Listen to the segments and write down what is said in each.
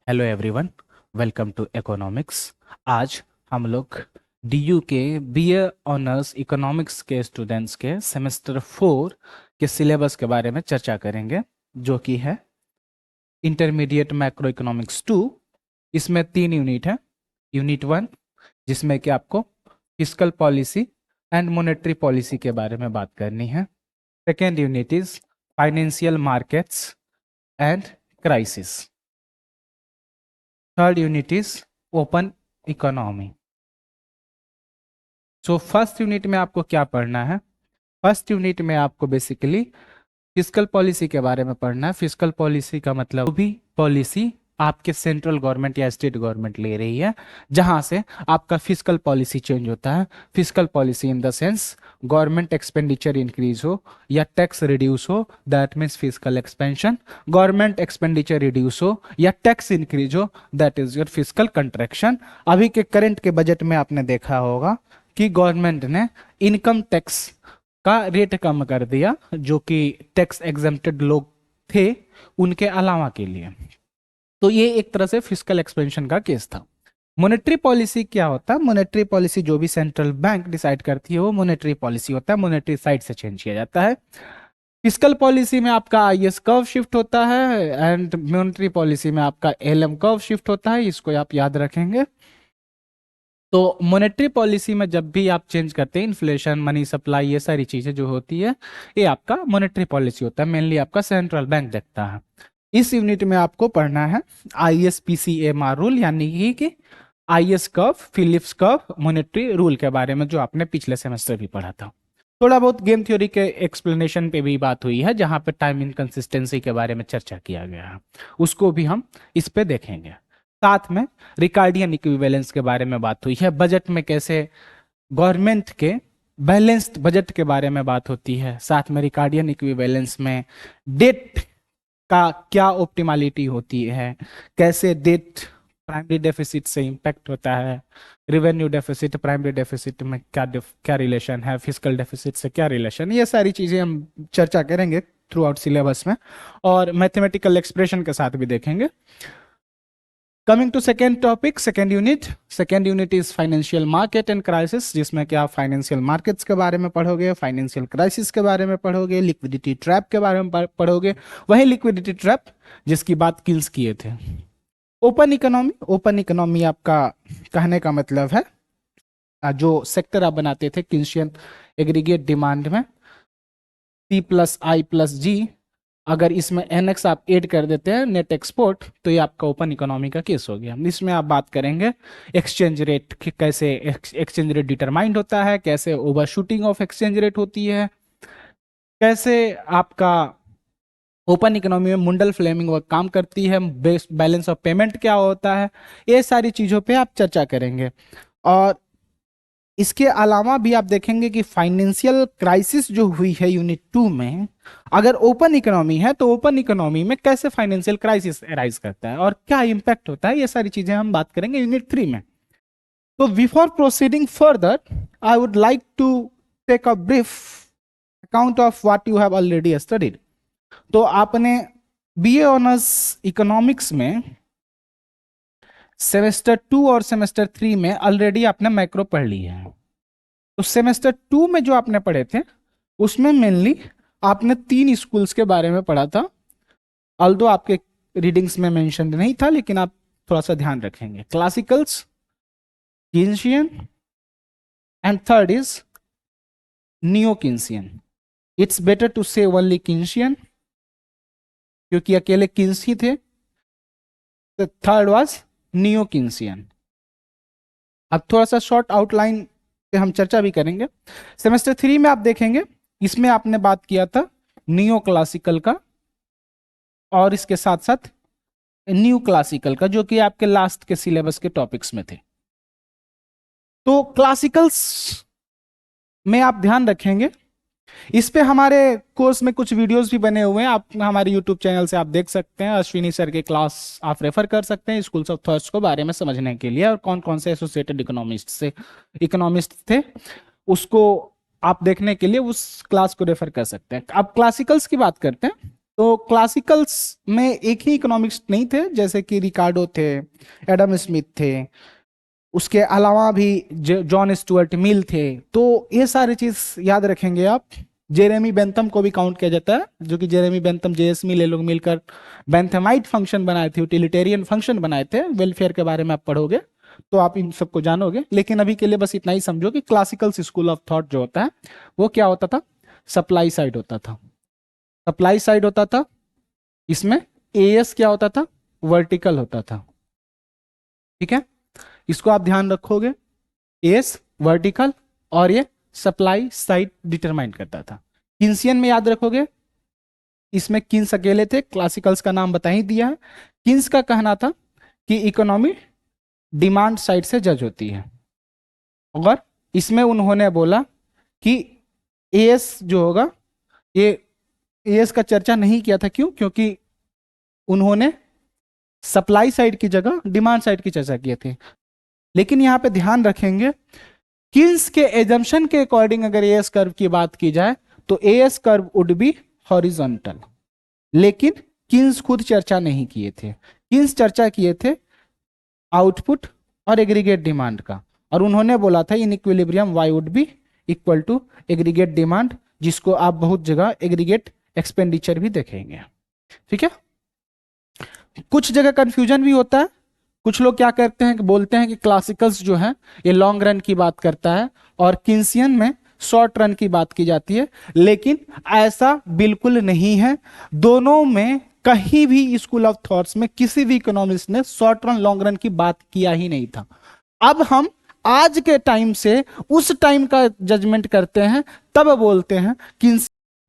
Hello everyone, welcome to economics. आज हम लोग डीयू के बीए ऑनर्स इकोनॉमिक्स के स्टूडेंट्स के सेमेस्टर 4 के सिलेबस के बारे में चर्चा करेंगे, जो कि है इंटरमीडिएट मैक्रो इकोनॉमिक्स 2। इसमें 3 यूनिट है। यूनिट 1 जिसमें कि आपको fiscal policy and monetary policy के बारे में बात करनी है। Second unit is financial markets and crisis. Third unit is open economy. So first unit में आपको क्या पढ़ना है? फर्स्ट यूनिट में आपको बेसिकली फिस्कल पॉलिसी के बारे में पढ़ना है। फिस्कल पॉलिसी का मतलब वो भी पॉलिसी आपके सेंट्रल गवर्नमेंट या स्टेट गवर्नमेंट ले रही है, जहां से आपका फिस्कल पॉलिसी चेंज होता है। Fiscal policy in the sense government expenditure increase हो या टैक्स रिड्यूस हो, that means fiscal expansion. Government expenditure reduce हो या टैक्स इंक्रीज हो, that is your fiscal contraction. अभी के करंट के बजट में आपने देखा होगा कि गवर्नमेंट ने इनकम टैक्स का रेट कम कर दिया, जो कि टैक्स एग्जेम्प्टेड लोग थे उनके अलावा के लिए। तो ये एक तरह से फिस्कल एक्सपेंशन का केस था। मॉनेटरी पॉलिसी क्या होता है? मॉनेटरी पॉलिसी जो भी सेंट्रल बैंक डिसाइड करती है वो मॉनेटरी पॉलिसी होता है, मॉनेटरी साइड से चेंज किया जाता है। फिस्कल पॉलिसी में आपका आईएस कर्व शिफ्ट होता है एंड मॉनेटरी पॉलिसी में आपका एलएम कर्व शिफ्ट होता है। इसको आप याद रखेंगे। तो मॉनेटरी पॉलिसी में जब भी आप चेंज करते हैं, इन्फ्लेशन, मनी सप्लाई, ये सारी चीजें जो होती है, ये आपका मॉनेटरी पॉलिसी होता है। मेनली आपका सेंट्रल बैंक देखता है। इस यूनिट में आपको पढ़ना है ISPCMR रूल, यानी कि IS curve, Phillips curve, monetary rule के बारे में, जो आपने पिछले सेमेस्टर भी पढ़ा था। थोड़ा बहुत गेम थ्योरी के एक्सप्लेनेशन पे भी बात हुई है, जहां पे टाइम इनकंसिस्टेंसी के बारे में चर्चा किया गया है, उसको भी हम इस पे देखेंगे। साथ में रिकार्डियन इक्विवेलेंस के बारे में बात हुई है। बजट में कैसे गवर्नमेंट के बैलेंस्ड बजट के बारे में बात होती है। साथ में रिकार्डियन इक्विवेलेंस में डेट का क्या ऑप्टिमालिटी होती है, कैसे डेट प्राइमरी डेफिसिट से इंपैक्ट होता है, रेवेन्यू डेफिसिट प्राइमरी डेफिसिट में क्या रिलेशन है, फिस्कल डेफिसिट से क्या रिलेशन, ये सारी चीजें हम चर्चा करेंगे थ्रू आउट सिलेबस में, और मैथमेटिकल एक्सप्रेशन के साथ भी देखेंगे। Coming to second topic, second unit is financial market and crisis, जिसमें कि आप फाइनेंशियल मार्केट्स के बारे में पढ़ोगे, फाइनेंशियल क्राइसिस के बारे में पढ़ोगे, लिक्विडिटी ट्रैप के बारे में पढ़ोगे। वही लिक्विडिटी ट्रैप जिसकी बात किल्स किए थे। ओपन इकोनॉमी आपका कहने का मतलब है जो सेक्टर आप बनाते थे किन्सियन एग्रीगेट डिमांड में, P+I+G, अगर इसमें NX आप ऐड कर देते हैं नेट एक्सपोर्ट, तो ये आपका ओपन इकोनॉमी का केस हो गया। इसमें आप बात करेंगे एक्सचेंज रेट, कैसे एक्सचेंज रेट डिटरमाइंड होता है, कैसे over shooting of exchange rate होती है, कैसे आपका ओपन इकोनॉमी में मुंडल फ्लेमिंग वर्क काम करती है, बैलेंस ऑफ पेमेंट क्या होता है, ये सारी चीजों पे आप चर्चा करेंगे। और इसके अलावा भी आप देखेंगे कि फाइनेंशियल क्राइसिस जो हुई है यूनिट 2 में, अगर ओपन इकोनॉमी है तो ओपन इकोनॉमी में कैसे फाइनेंशियल क्राइसिस अराइज करता है और क्या इंपैक्ट होता है, ये सारी चीजें हम बात करेंगे यूनिट 3 में। तो before proceeding further, I would like to take a brief account of what you have already studied. तो आपने बीए ऑनर्स इकोनॉमिक्स में सेमेस्टर 2 और सेमेस्टर 3 में ऑलरेडी आपने मैक्रो पढ़ ली है। तो सेमेस्टर 2 में जो आपने पढ़े थे उसमें मेनली आपने 3 स्कूल्स के बारे में पढ़ा था। ऑल्दो आपके रीडिंग्स में मेंशन नहीं था, लेकिन आप थोड़ा सा ध्यान रखेंगे। Classicals, Keynesian and third is neo Keynesian. It's better to say only Keynesian, क्योंकि अकेले किन्स ही थे। तो थर्ड वाज नियो कीन्सियन। अब थोड़ा सा शॉर्ट आउटलाइन पे हम चर्चा भी करेंगे। सेमेस्टर 3 में आप देखेंगे, इसमें आपने बात किया था नियो क्लासिकल का और इसके साथ साथ न्यू क्लासिकल का, जो कि आपके लास्ट के सिलेबस के टॉपिक्स में थे। तो क्लासिकल्स में आप ध्यान रखेंगे, इस पे हमारे कोर्स में कुछ वीडियोस भी बने हुए हैं, आप हमारे यूट्यूब चैनल से आप देख सकते हैं। अश्विनी सर के क्लास आप रेफर कर सकते हैं स्कूल्स ऑफ थॉट्स को बारे में समझने के लिए, और कौन कौन से एसोसिएटेड इकोनॉमिस्ट थे उसको आप देखने के लिए उस क्लास को रेफर कर सकते हैं। अब क्लासिकल्स की बात करते हैं। तो क्लासिकल्स में एक ही इकोनॉमिक्स नहीं थे, जैसे कि रिकार्डो थे, एडम स्मिथ थे, उसके अलावा भी जॉन स्टुअर्ट मिल थे। तो ये सारी चीज याद रखेंगे आप। जेरेमी बेंथम को भी काउंट किया जाता है, जो कि जेरेमी बेंथम, जेएस मिल, ये लोग मिलकर बेंथमाइट फंक्शन बनाए थे, यूटिलिटेरियन फंक्शन बनाए थे। वेलफेयर के बारे में आप पढ़ोगे तो आप इन सबको जानोगे, लेकिन अभी के लिए बस इतना ही समझो कि क्लासिकल स्कूल ऑफ थॉट जो होता है वो क्या होता था, सप्लाई साइड होता था। सप्लाई साइड होता था, इसमें एएस क्या होता था, वर्टिकल होता था। ठीक है, इसको आप ध्यान रखोगे, एस वर्टिकल और ये सप्लाई साइड डिटरमाइन करता था। किन्सियन में याद रखोगे, इसमें किन्स अकेले थे, क्लासिकल्स का नाम बता ही दिया है। किन्स का कहना था कि इकोनॉमी डिमांड साइड से जज होती है, और इसमें उन्होंने बोला कि एएस जो होगा, ये एएस का चर्चा नहीं किया था। क्यों? क्योंकि उन्होंने सप्लाई साइड की जगह डिमांड साइड की चर्चा की थी। लेकिन यहां पे ध्यान रखेंगे, किन्स के एजम्पशन के अकॉर्डिंग अगर एएस कर्व की बात की जाए तो as curve would be horizontal, लेकिन किन्स खुद चर्चा नहीं किए थे। किन्स चर्चा किए थे आउटपुट और एग्रीगेट डिमांड का, और उन्होंने बोला था in equilibrium Y would be equal to aggregate demand, जिसको आप बहुत जगह एग्रीगेट एक्सपेंडिचर भी देखेंगे। ठीक है, कुछ जगह कंफ्यूजन भी होता है। कुछ लोग क्या करते हैं कि बोलते हैं कि क्लासिकल्स जो है ये लॉन्ग रन की बात करता है और किन्सियन में शॉर्ट रन की बात की जाती है, लेकिन ऐसा बिल्कुल नहीं है। दोनों में कहीं भी स्कूल ऑफ थॉट्स में किसी भी इकोनॉमिस्ट ने शॉर्ट रन लॉन्ग रन की बात किया ही नहीं था। अब हम आज के टाइम से उस टाइम का जजमेंट करते हैं, तब बोलते हैं कि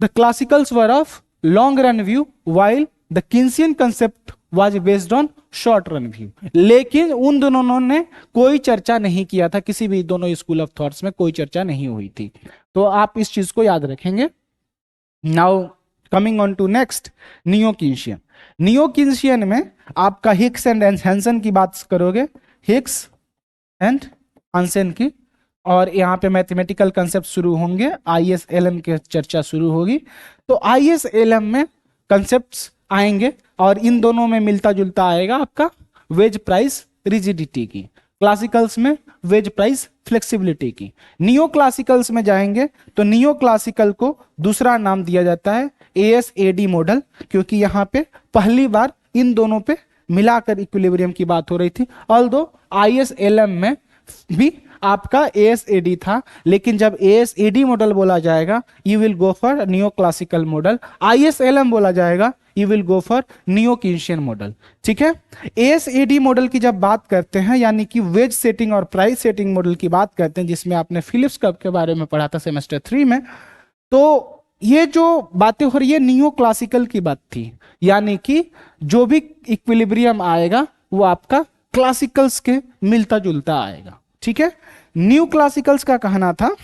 the classicals were of long run view while the Keynesian concept was based on short run view. लेकिन उन दोनों ने कोई चर्चा नहीं किया था, किसी भी दोनों स्कूल ऑफ थॉट्स में कोई चर्चा नहीं हुई थी। तो आप इस चीज को याद रखेंगे। Now coming on to next, neo Keynesian. Neo Keynesian में आपका हिक्स एंड हैंसन की बात करोगे, हिक्स एंड हैंसन की, और यहाँ पे मैथमेटिकल कंसेप्ट शुरू होंगे, आईएसएलएम की चर्चा शुरू होगी। तो आईएसएलएम में कंसेप्ट्स आएंगे और इन दोनों में मिलता जुलता आएगा आपका वेज प्राइस रिजिडिटी की, क्लासिकल्स में वेज प्राइस फ्लेक्सिबिलिटी की। नियो क्लासिकल्स में जाएंगे तो नियो क्लासिकल को दूसरा नाम दिया जाता है एएसएडी मॉडल, क्योंकि यहाँ पे पहली बार इन दोनों पे मिलाकर इक्विलिब्रियम की बात हो रही थी। ऑल्दो आईएसएलएम में भी आपका एएसएडी था, लेकिन जब एएसएडी मॉडल बोला जाएगा you will go for neo classical model, ISLM बोला जाएगा you will go for neo Keynesian model. ठीक है, एएसएडी मॉडल की जब बात करते हैं, यानी कि वेज सेटिंग और प्राइस सेटिंग मॉडल की बात करते हैं, जिसमें आपने फिलिप्स कर्व के बारे में पढ़ा था सेमेस्टर 3 में, तो ये जो बातें हो रही है नियो क्लासिकल की बात थी, यानी कि जो भी इक्विलिब्रियम आएगा वो आपका क्लासिकल्स के मिलता जुलता आएगा। ठीक है, न्यू क्लासिकल्स का कहना था,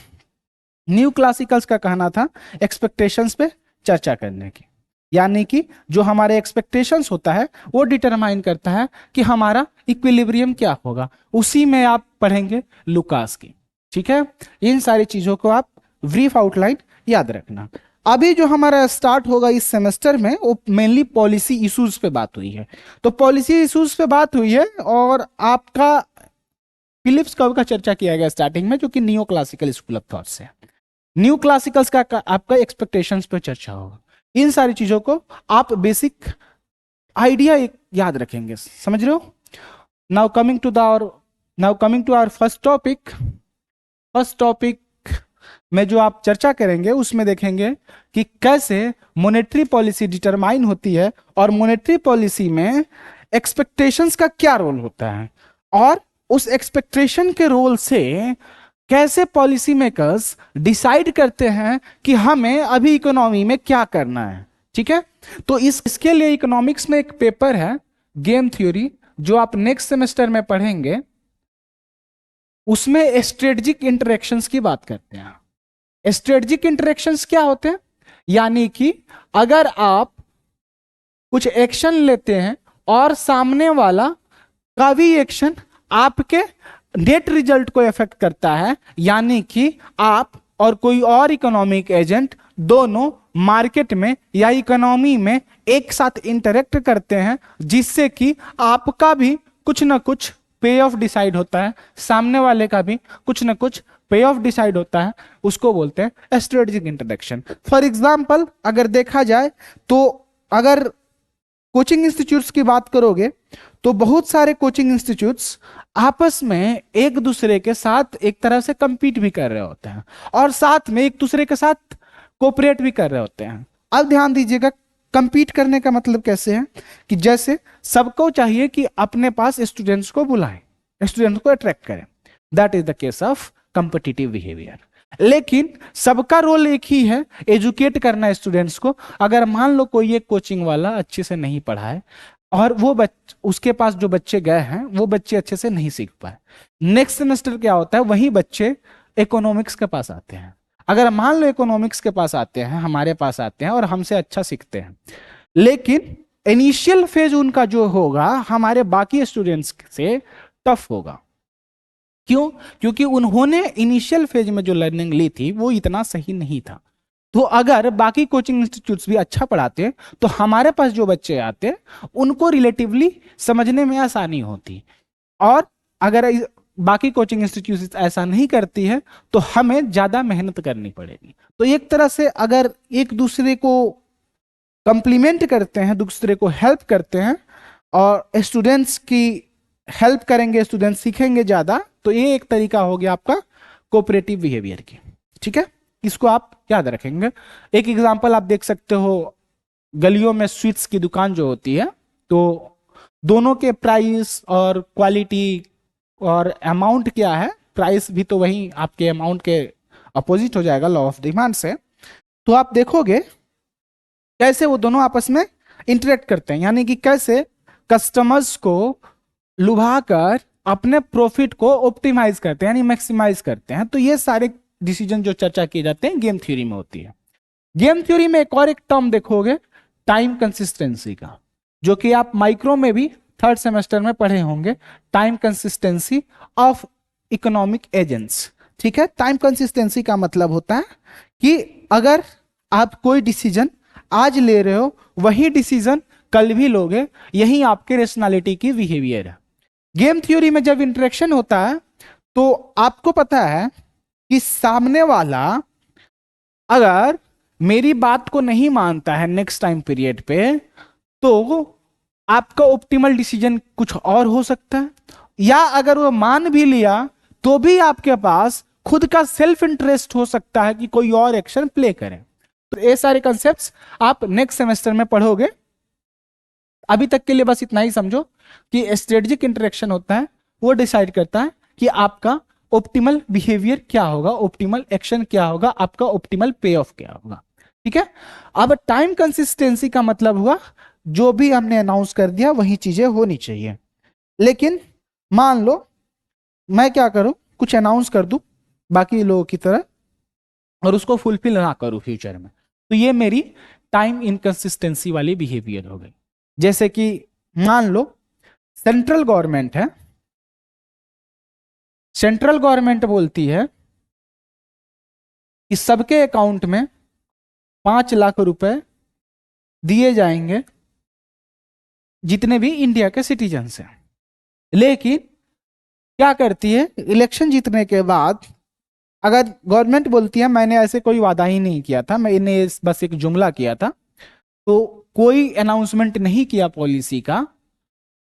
न्यू क्लासिकल्स का कहना था एक्सपेक्टेशंस पे चर्चा करने की, यानी कि जो हमारे एक्सपेक्टेशंस होता है वो डिटरमाइन करता है कि हमारा इक्विलिब्रियम क्या होगा। उसी में आप पढ़ेंगे लुकास की। ठीक है, इन सारी चीजों को आप ब्रीफ आउटलाइन याद रखना। अभी जो हमारा स्टार्ट होगा इस सेमेस्टर में वो मेनली पॉलिसी इश्यूज पे बात हुई है। तो पॉलिसी इश्यूज पे बात हुई है और आपका फिलिप्स कर्व का चर्चा किया गया स्टार्टिंग में, जो कि neo classical school of thought से। न्यू क्लासिकल्स का आपका एक्सपेक्टेशंस पे चर्चा होगा। इन सारी चीजों को आप बेसिक आइडिया याद रखेंगे, समझ रहे हो। Now coming to our first topic. First topic में जो आप चर्चा करेंगे उसमें देखेंगे कि कैसे मॉनेटरी पॉलिसी डिटरमाइन होती है और मॉनेटरी पॉलिसी में एक्सपेक्टेशंस का क्या रोल होता है, और उस एक्सपेक्टेशन के रोल से कैसे पॉलिसी मेकर्स डिसाइड करते हैं कि हमें अभी इकोनॉमी में क्या करना है। ठीक है, तो इसके लिए इकोनॉमिक्स में एक पेपर है गेम थ्योरी, जो आप नेक्स्ट सेमेस्टर में पढ़ेंगे। उसमें स्ट्रेटजिक इंटरेक्शंस की बात करते हैं। स्ट्रेटजिक इंटरेक्शंस क्या होते हैं, यानी कि अगर आप कुछ एक्शन लेते हैं और सामने वाला का भी एक्शन आपके नेट रिजल्ट को इफेक्ट करता है, यानी कि आप और कोई और इकोनॉमिक एजेंट दोनों मार्केट में या इकोनॉमी में एक साथ इंटरेक्ट करते हैं, जिससे कि आपका भी कुछ ना कुछ पे ऑफ डिसाइड होता है, सामने वाले का भी कुछ ना कुछ पे ऑफ डिसाइड होता है, उसको बोलते हैं स्ट्रेटेजिक इंटरेक्शन। फॉर एग्जाम्पल अगर देखा जाए तो अगर कोचिंग इंस्टीट्यूट्स की बात करोगे तो बहुत सारे कोचिंग इंस्टीट्यूट्स आपस में एक दूसरे के साथ एक तरह से compete भी कर रहे होते हैं और साथ में एक दूसरे के साथ कोऑपरेट भी कर रहे होते हैं। अब ध्यान दीजिएगा, compete करने का मतलब कैसे है कि जैसे सबको चाहिए कि अपने पास स्टूडेंट्स को बुलाएं, स्टूडेंट्स को अट्रैक्ट करें, that is the case of competitive behaviour. लेकिन सबका रोल एक ही है, एजुकेट करना स्टूडेंट्स को। अगर मान लो कोई एक कोचिंग वाला अच्छे से नहीं पढ़ाए और वो उसके पास जो बच्चे गए हैं वो बच्चे अच्छे से नहीं सीख पाए, नेक्स्ट सेमेस्टर क्या होता है, वही बच्चे इकोनॉमिक्स के पास आते हैं। अगर मान लो इकोनॉमिक्स के पास आते हैं, हमारे पास आते हैं और हमसे अच्छा सीखते हैं, लेकिन इनिशियल फेज उनका जो होगा हमारे बाकी स्टूडेंट्स से टफ होगा। क्यों? क्योंकि उन्होंने इनिशियल फेज में जो लर्निंग ली थी वो इतना सही नहीं था। तो अगर बाकी कोचिंग इंस्टीट्यूट्स भी अच्छा पढ़ाते तो हमारे पास जो बच्चे आते उनको रिलेटिवली समझने में आसानी होती, और अगर बाकी कोचिंग इंस्टीट्यूट ऐसा नहीं करती है तो हमें ज्यादा मेहनत करनी पड़ेगी। तो एक तरह से अगर एक दूसरे को कंप्लीमेंट करते हैं, दूसरे को हेल्प करते हैं और स्टूडेंट्स की हेल्प करेंगे, स्टूडेंट्स सीखेंगे ज्यादा, तो ये एक तरीका हो गया आपका कोऑपरेटिव बिहेवियर की। ठीक है, इसको आप याद रखेंगे। एक एग्जांपल आप देख सकते हो, गलियों में स्वीट्स की दुकान जो होती है, तो दोनों के प्राइस और क्वालिटी और अमाउंट क्या है, प्राइस भी तो वही आपके अमाउंट के अपोजिट हो जाएगा लॉ ऑफ डिमांड से। तो आप देखोगे कैसे वो दोनों आपस में इंटरेक्ट करते हैं, यानी कि कैसे कस्टमर्स को लुभाकर अपने प्रॉफिट को ऑप्टिमाइज करते हैं, यानी मैक्सिमाइज करते हैं। तो ये सारे डिसीजन जो चर्चा किए जाते हैं गेम थ्योरी में होती है। गेम थ्योरी में एक और एक टर्म देखोगे टाइम कंसिस्टेंसी का, जो कि आप माइक्रो में भी थर्ड सेमेस्टर में पढ़े होंगे, time consistency of economic agents. ठीक है, टाइम कंसिस्टेंसी का मतलब होता है कि अगर आप कोई डिसीजन आज ले रहे हो वही डिसीजन कल भी लोगे, यही आपके रेशनैलिटी की बिहेवियर है। गेम थ्योरी में जब इंटरेक्शन होता है तो आपको पता है कि सामने वाला अगर मेरी बात को नहीं मानता है नेक्स्ट टाइम पीरियड पे, तो आपका ऑप्टिमल डिसीजन कुछ और हो सकता है, या अगर वो मान भी लिया तो भी आपके पास खुद का सेल्फ इंटरेस्ट हो सकता है कि कोई और एक्शन प्ले करें। तो ये सारे कॉन्सेप्ट्स आप नेक्स्ट सेमेस्टर में पढ़ोगे। अभी तक के लिए बस इतना ही समझो कि स्ट्रेटेजिक इंटरेक्शन होता है, वो डिसाइड करता है कि आपका ऑप्टिमल बिहेवियर क्या होगा, ऑप्टिमल एक्शन क्या होगा, आपका ऑप्टिमल पे ऑफ क्या होगा। ठीक है, अब टाइम कंसिस्टेंसी का मतलब हुआ जो भी हमने अनाउंस कर दिया वही चीजें होनी चाहिए। लेकिन मान लो मैं क्या करूं, कुछ अनाउंस कर दूं बाकी लोगों की तरह और उसको फुलफिल ना करूं फ्यूचर में, तो ये मेरी टाइम इनकंसिस्टेंसी वाली बिहेवियर हो गई। जैसे कि मान लो सेंट्रल गवर्नमेंट है, सेंट्रल गवर्नमेंट बोलती है कि सबके अकाउंट में 5 लाख रुपए दिए जाएंगे जितने भी इंडिया के सिटीजन्स हैं। लेकिन क्या करती है, इलेक्शन जीतने के बाद अगर गवर्नमेंट बोलती है मैंने ऐसे कोई वादा ही नहीं किया था, मैंने बस एक जुमला किया था, तो कोई अनाउंसमेंट नहीं किया पॉलिसी का,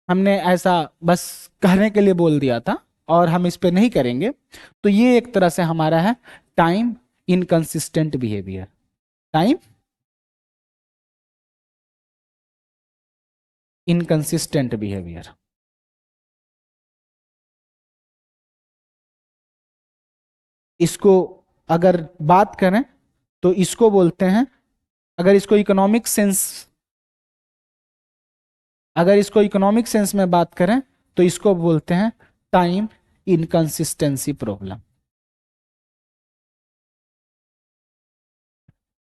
हमने ऐसा बस कहने के लिए बोल दिया था और हम इस पे नहीं करेंगे, तो ये एक तरह से हमारा है time inconsistent behaviour. Time inconsistent behaviour. इसको अगर बात करें तो इसको बोलते हैं, अगर इसको इकोनॉमिक सेंस में बात करें तो इसको बोलते हैं टाइम इनकंसिस्टेंसी प्रॉब्लम।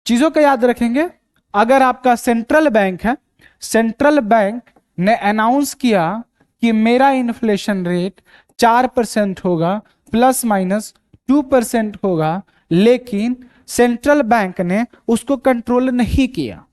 चीजों का याद रखेंगे, अगर आपका सेंट्रल बैंक है, सेंट्रल बैंक ने अनाउंस किया कि मेरा इन्फ्लेशन रेट 4% होगा, प्लस माइनस 2% होगा, लेकिन सेंट्रल बैंक ने उसको कंट्रोल नहीं किया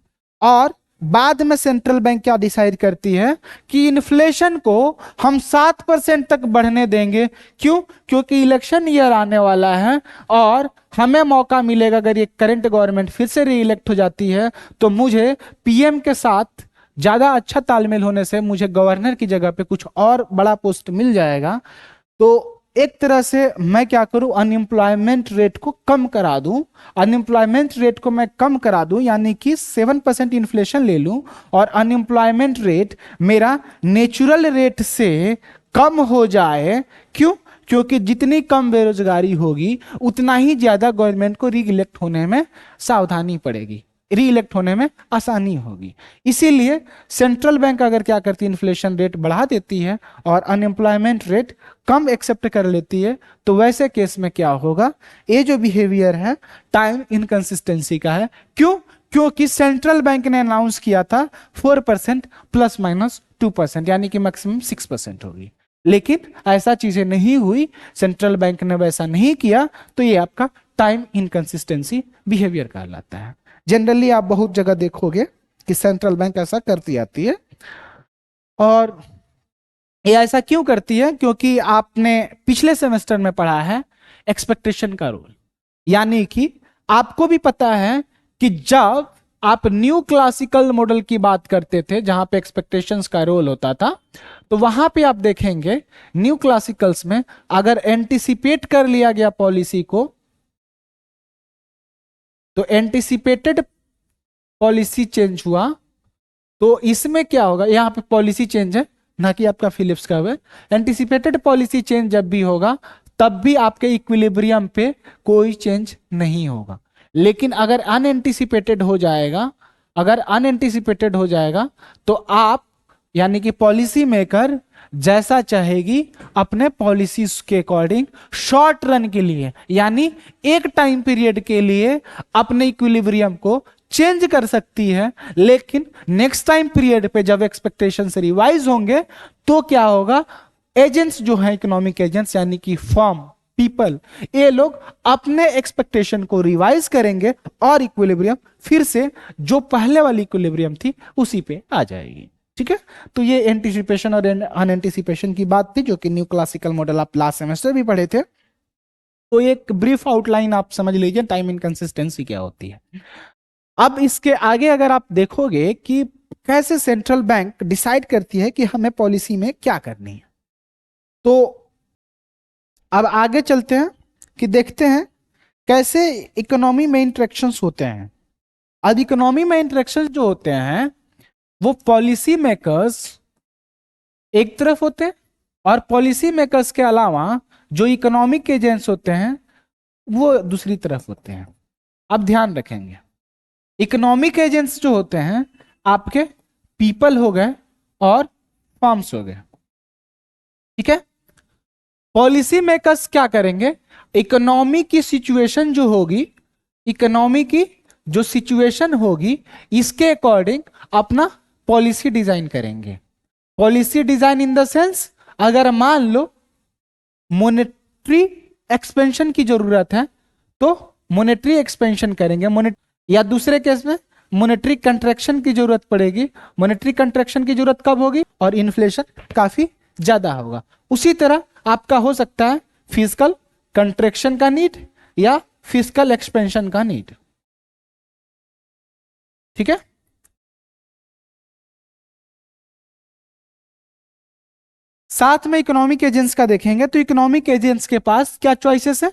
और बाद में सेंट्रल बैंक क्या डिसाइड करती है कि इन्फ्लेशन को हम 7% तक बढ़ने देंगे। क्यों? क्योंकि इलेक्शन ईयर आने वाला है और हमें मौका मिलेगा, अगर ये करंट गवर्नमेंट फिर से री इलेक्ट हो जाती है तो मुझे पीएम के साथ ज्यादा अच्छा तालमेल होने से मुझे गवर्नर की जगह पे कुछ और बड़ा पोस्ट मिल जाएगा। तो एक तरह से मैं क्या करूं, अनएम्प्लॉयमेंट रेट को कम करा दूं। अनएम्प्लॉयमेंट रेट को मैं कम करा दूं यानी कि 7% इन्फ्लेशन ले लूं और अनएम्प्लॉयमेंट रेट मेरा नेचुरल रेट से कम हो जाए। क्यों? क्योंकि जितनी कम बेरोजगारी होगी उतना ही ज्यादा गवर्नमेंट को री इलेक्ट होने में सावधानी पड़ेगी, री इलेक्ट होने में आसानी होगी। इसीलिए सेंट्रल बैंक अगर क्या करती है, इन्फ्लेशन रेट बढ़ा देती है और अनएम्प्लॉयमेंट रेट कम एक्सेप्ट कर लेती है, तो वैसे केस में क्या होगा, ये जो बिहेवियर है टाइम इनकंसिस्टेंसी का है। क्यों? क्योंकि सेंट्रल बैंक ने अनाउंस किया था 4% ±2% यानी कि मैक्सिमम 6% होगी, लेकिन ऐसा चीजें नहीं हुई, सेंट्रल बैंक ने वैसा नहीं किया, तो ये आपका टाइम इनकंसिस्टेंसी बिहेवियर कहलाता है। जनरली आप बहुत जगह देखोगे कि सेंट्रल बैंक ऐसा करती आती है। और ये ऐसा क्यों करती है? क्योंकि आपने पिछले सेमेस्टर में पढ़ा है एक्सपेक्टेशन का रोल, यानी कि आपको भी पता है कि जब आप न्यू क्लासिकल मॉडल की बात करते थे जहां पे एक्सपेक्टेशंस का रोल होता था, तो वहां पे आप देखेंगे न्यू क्लासिकल्स में अगर एंटिसिपेट कर लिया गया पॉलिसी को, तो एंटिसिपेटेड पॉलिसी चेंज हुआ, तो इसमें क्या होगा, यहां पे पॉलिसी चेंज है ना कि आपका फिलिप्स का है। एंटिसिपेटेड पॉलिसी चेंज जब भी होगा तब भी आपके इक्विलिब्रियम पे कोई चेंज नहीं होगा। लेकिन अगर अनएंटिसिपेटेड हो जाएगा, अगर अनएंटिसिपेटेड हो जाएगा तो आप यानी कि पॉलिसी मेकर जैसा चाहेगी अपने पॉलिसीज के अकॉर्डिंग शॉर्ट रन के लिए यानी एक टाइम पीरियड के लिए अपने इक्विलिब्रियम को चेंज कर सकती है। लेकिन नेक्स्ट टाइम पीरियड पे जब एक्सपेक्टेशंस रिवाइज होंगे तो क्या होगा, एजेंट्स जो है इकोनॉमिक एजेंट्स यानी कि फर्म, पीपल, ये लोग अपने एक्सपेक्टेशन को रिवाइज करेंगे और इक्विलिब्रियम फिर से जो पहले वाली इक्विलिब्रियम थी उसी पे आ जाएगी। ठीक है, तो ये एंटिसिपेशन और अनएंटिसिपेशन की बात थी जो कि न्यू क्लासिकल मॉडल आप लास्ट सेमेस्टर भी पढ़े थे। तो एक ब्रीफ आउटलाइन आप समझ लीजिए टाइम इनकंसिस्टेंसी क्या होती है। अब इसके आगे अगर आप देखोगे कि कैसे सेंट्रल बैंक डिसाइड करती है कि हमें पॉलिसी में क्या करनी है, तो अब आगे चलते हैं कि देखते हैं कैसे इकोनॉमी में इंटरेक्शंस होते हैं। अब इकोनॉमी में इंटरेक्शंस जो होते हैं वो पॉलिसी मेकर्स एक तरफ होते हैं और पॉलिसी मेकर्स के अलावा जो इकोनॉमिक एजेंट्स होते हैं वो दूसरी तरफ होते हैं। अब ध्यान रखेंगे, इकोनॉमिक एजेंट्स जो होते हैं आपके पीपल हो गए और फर्म्स हो गए। ठीक है, पॉलिसी मेकर्स क्या करेंगे, इकोनॉमी की सिचुएशन जो होगी, इकोनॉमी की जो सिचुएशन होगी इसके अकॉर्डिंग अपना पॉलिसी डिजाइन करेंगे। Policy design in the sense, अगर मान लो मॉनेटरी एक्सपेंशन की जरूरत है तो मॉनेटरी एक्सपेंशन करेंगे, या दूसरे केस में मॉनेटरी कंट्रैक्शन की जरूरत पड़ेगी। मॉनेटरी कंट्रैक्शन की जरूरत कब होगी, और इन्फ्लेशन काफी ज्यादा होगा। उसी तरह आपका हो सकता है फिजिकल कंट्रैक्शन का नीड या फिजिकल एक्सपेंशन का नीड। ठीक है, साथ में इकोनॉमिक एजेंट्स का देखेंगे तो इकोनॉमिक एजेंट्स के पास क्या चॉइसेस है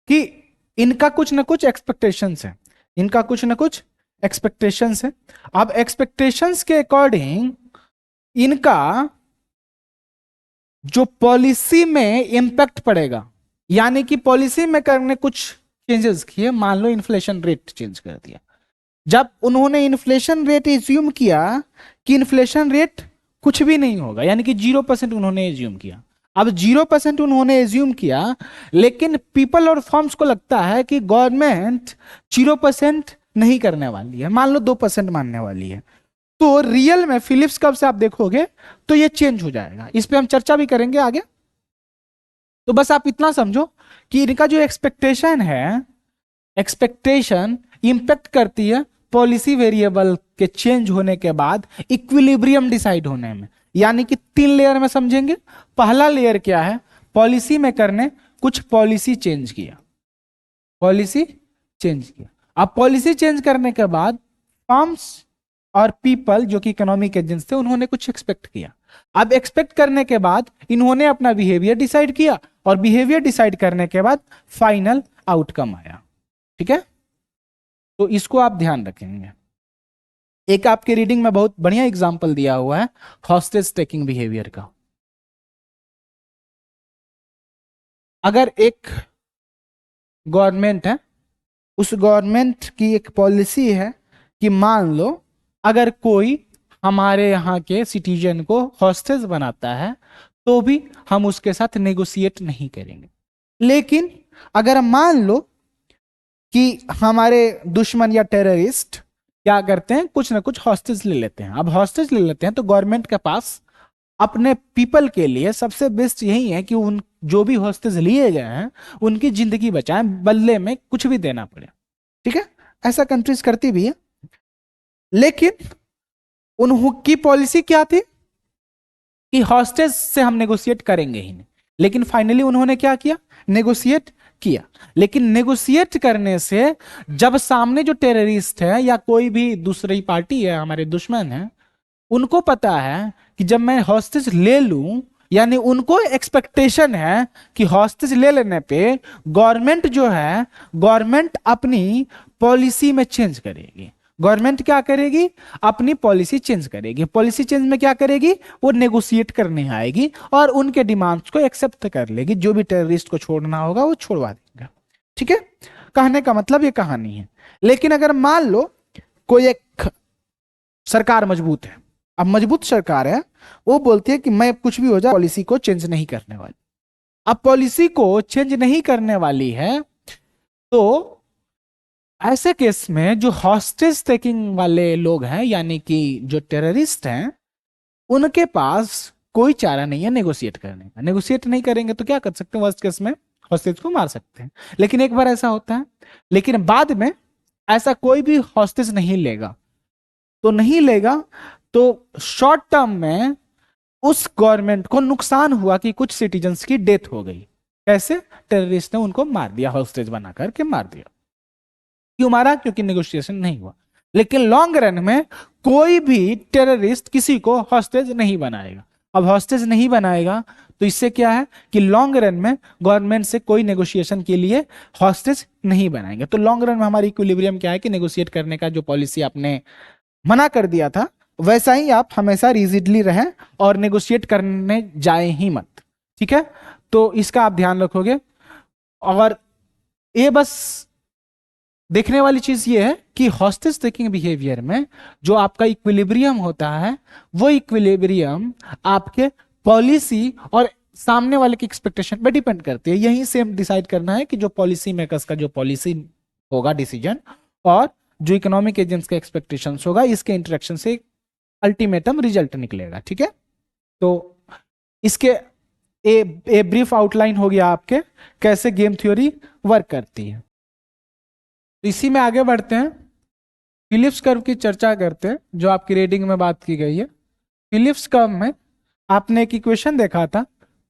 कि इनका कुछ ना कुछ एक्सपेक्टेशंस है, इनका कुछ ना कुछ एक्सपेक्टेशंस है। अब एक्सपेक्टेशंस के अकॉर्डिंग इनका जो पॉलिसी में इंपैक्ट पड़ेगा, यानी कि पॉलिसी मेकर ने कुछ चेंजेस किए, मान लो इन्फ्लेशन रेट चेंज कर दिया। जब उन्होंने इन्फ्लेशन रेट एज्यूम किया कि इन्फ्लेशन रेट कुछ भी नहीं होगा, यानी कि 0% उन्होंने एज्यूम किया। अब 0% उन्होंने एज्यूम किया, लेकिन पीपल और फर्म्स को लगता है कि गवर्नमेंट 0% नहीं करने वाली है, मान लो 2% मानने वाली है। तो रियल में फिलिप्स कर्व से आप देखोगे तो ये चेंज हो जाएगा। इस पे हम चर्चा भी करेंगे आगे। तो बस आप इतना समझो कि इनका जो एक्सपेक्टेशन है एक्सपेक्टेशन इंपैक्ट करती है पॉलिसी वेरिएबल के चेंज होने के बाद इक्विलिब्रियम डिसाइड होने में। यानी कि 3 लेयर में समझेंगे। पहला लेयर क्या है, पॉलिसी मेकर ने कुछ पॉलिसी चेंज किया, पॉलिसी चेंज किया। अब पॉलिसी चेंज करने के बाद फर्म्स और पीपल जो कि इकोनॉमिक एजेंट्स थे उन्होंने कुछ एक्सपेक्ट किया। अब एक्सपेक्ट करने के बाद इन्होंने अपना बिहेवियर डिसाइड किया और बिहेवियर डिसाइड करने के बाद फाइनल आउटकम आया। ठीक है, तो इसको आप ध्यान रखेंगे। एक आपके रीडिंग में बहुत बढ़िया एग्जांपल दिया हुआ है हॉस्टेज टेकिंग बिहेवियर का। अगर एक गवर्नमेंट है, उस गवर्नमेंट की एक पॉलिसी है कि मान लो अगर कोई हमारे यहाँ के सिटीजन को हॉस्टेज बनाता है तो भी हम उसके साथ नेगोशिएट नहीं करेंगे। लेकिन अगर मान लो कि हमारे दुश्मन या टेररिस्ट क्या करते हैं, कुछ ना कुछ हॉस्टेज ले लेते हैं। अब हॉस्टेज ले लेते हैं तो गवर्नमेंट के पास अपने पीपल के लिए सबसे बेस्ट यही है कि उन जो भी हॉस्टेज लिए गए हैं उनकी जिंदगी बचाएं, बदले में कुछ भी देना पड़े। ठीक है, ऐसा कंट्रीज करती भी है। लेकिन उनकी पॉलिसी क्या थी कि हॉस्टेज से हम नेगोशिएट करेंगे ही नहीं। लेकिन फाइनली उन्होंने क्या किया, नेगोशिएट किया। लेकिन नेगोशिएट करने से जब सामने जो टेररिस्ट है या कोई भी दूसरी पार्टी है, हमारे दुश्मन है, उनको पता है कि जब मैं हॉस्टेज ले लूं, यानी उनको एक्सपेक्टेशन है कि हॉस्टेज ले लेने पे गवर्नमेंट जो है, गवर्नमेंट अपनी पॉलिसी में चेंज करेगी। गवर्नमेंट क्या करेगी, अपनी पॉलिसी चेंज करेगी। पॉलिसी चेंज में क्या करेगी, वो नेगोशिएट करने आएगी और उनके डिमांड्स को एक्सेप्ट कर लेगी। जो भी टेररिस्ट को छोड़ना होगा वो छोड़वा देगा। ठीक है, कहने का मतलब ये कहानी है। लेकिन अगर मान लो कोई एक सरकार मजबूत है, अब मजबूत सरकार है, वो बोलती है कि मैं कुछ भी हो जाए पॉलिसी को चेंज नहीं करने वाली। अब पॉलिसी को चेंज नहीं करने वाली है तो ऐसे केस में जो हॉस्टेज टेकिंग वाले लोग हैं, यानी कि जो टेररिस्ट हैं, उनके पास कोई चारा नहीं है नेगोशिएट करने का। नेगोशिएट नहीं करेंगे तो क्या कर सकते हैं, वर्स्ट केस में हॉस्टेज को मार सकते हैं। लेकिन एक बार ऐसा होता है, लेकिन बाद में ऐसा कोई भी हॉस्टेज नहीं लेगा। तो नहीं लेगा तो शॉर्ट टर्म में उस गवर्नमेंट को नुकसान हुआ कि कुछ सिटीजन्स की डेथ हो गई। कैसे, टेररिस्ट ने उनको मार दिया, हॉस्टेज बना करके मार दिया। क्यों मारा, क्योंकि नेगोशिएशन नहीं हुआ। लेकिन लॉन्ग रन में कोई भी टेररिस्ट किसी को हॉस्टेज नहीं बनाएगा। अब हॉस्टेज नहीं बनाएगा तो इससे क्या है कि लॉन्ग रन में गवर्नमेंट से कोई नेगोशिएशन के लिए हॉस्टेज नहीं बनाएंगे। तो लॉन्ग रन में हमारी इक्विलिब्रियम क्या है कि नेगोशिएट करने का जो पॉलिसी आपने मना कर दिया था वैसा ही आप हमेशा रिजिडली रहें और नेगोशिएट करने जाए ही मत। ठीक है, तो इसका आप ध्यान रखोगे। और ये बस देखने वाली चीज ये है कि हॉस्टेज टेकिंग बिहेवियर में जो आपका इक्विलिब्रियम होता है वो इक्विलिब्रियम आपके पॉलिसी और सामने वाले की एक्सपेक्टेशन पे डिपेंड करती है। यही सेम डिसाइड करना है कि जो पॉलिसी मेकर्स का जो पॉलिसी होगा डिसीजन और जो इकोनॉमिक एजेंट्स के एक्सपेक्टेशंस होगा, इसके इंटरेक्शन से अल्टीमेटम रिजल्ट निकलेगा। ठीक है, तो इसके ए ब्रीफ आउटलाइन हो गया आपके कैसे गेम थ्योरी वर्क करती है। तो इसी में आगे बढ़ते हैं, फिलिप्स कर्व की चर्चा करते हैं जो आपकी रीडिंग में बात की गई है। फिलिप्स कर्व में आपने एक इक्वेशन देखा था,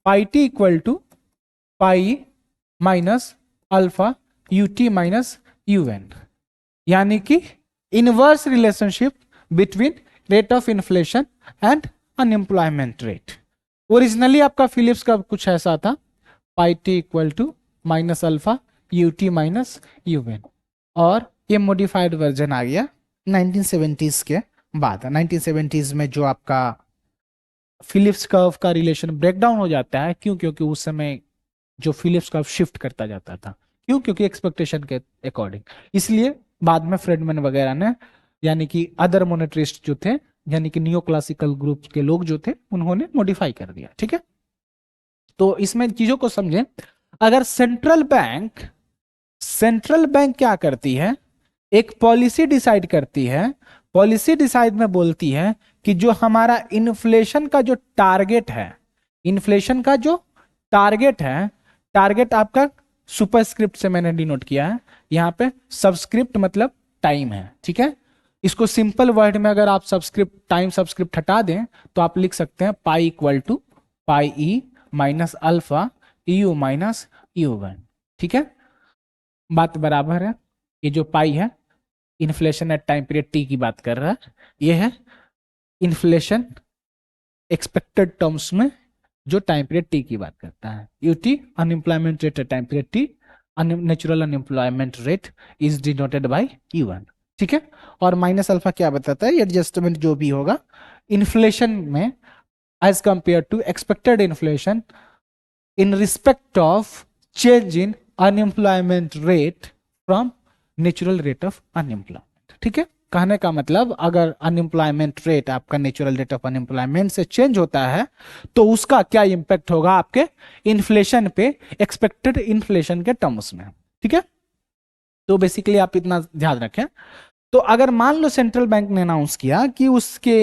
pi T equal to pi minus alpha U T minus U N, यानी कि inverse relationship between rate of inflation and unemployment rate. Originally आपका फिलिप्स कर्व कुछ ऐसा था, pi T equal to minus alpha U T minus U N, और ये modified version आ गया 1970s के बाद। 1970s में जो आपका फिलिप्स कर्व का रिलेशन ब्रेकडाउन हो जाता है। क्यों, क्योंकि उस समय जो फिलिप्स कर्व शिफ्ट करता जाता था। क्यों, क्योंकि एक्सपेक्टेशन के अकॉर्डिंग। इसलिए बाद में फ्रेडमैन वगैरह ने, यानी कि अदर मोनेटरिस्ट जो थे, यानी कि नियो क्लासिकल ग्रुप के लोग जो थे, उन्होंने मॉडिफाई कर दिया। ठीक है, तो इसमें चीजों को समझें। अगर सेंट्रल बैंक क्या करती है, एक पॉलिसी डिसाइड करती है। पॉलिसी डिसाइड में बोलती है कि जो हमारा इन्फ्लेशन का जो टारगेट है, इन्फ्लेशन का जो टारगेट है, टारगेट आपका सुपरस्क्रिप्ट से मैंने डिनोट किया है, यहाँ पे सबस्क्रिप्ट मतलब टाइम है, ठीक है। इसको सिंपल वर्ड में अगर आप सबस्क्रिप्ट टाइम सबस्क्रिप्ट हटा दें तो आप लिख सकते हैं pi equal to pi E minus alpha U minus U one, ठीक है। बात बराबर है। ये जो पाई है inflation at time period T की बात कर रहा है, ये है इन्फ्लेशन एक्सपेक्टेड टर्म्स में जो टाइम पीरियड टी की बात करता है। UT unemployment rate at time period T, natural unemployment rate is denoted by U one, ठीक है। और माइनस अल्फा क्या बताता है, एडजस्टमेंट जो भी होगा इन्फ्लेशन में as compare to expected inflation in respect of change in unemployment rate from natural rate of unemployment, ठीक है। कहने का मतलब अगर अनएम्प्लॉयमेंट रेट आपका नेचुरल रेट ऑफ अनएम्प्लॉयमेंट से चेंज होता है तो उसका क्या इंपैक्ट होगा आपके इन्फ्लेशन पे, एक्सपेक्टेड इन्फ्लेशन के टर्म्स में, ठीक है। तो बेसिकली आप इतना ध्यान रखें। तो अगर मान लो सेंट्रल बैंक ने अनाउंस किया कि उसके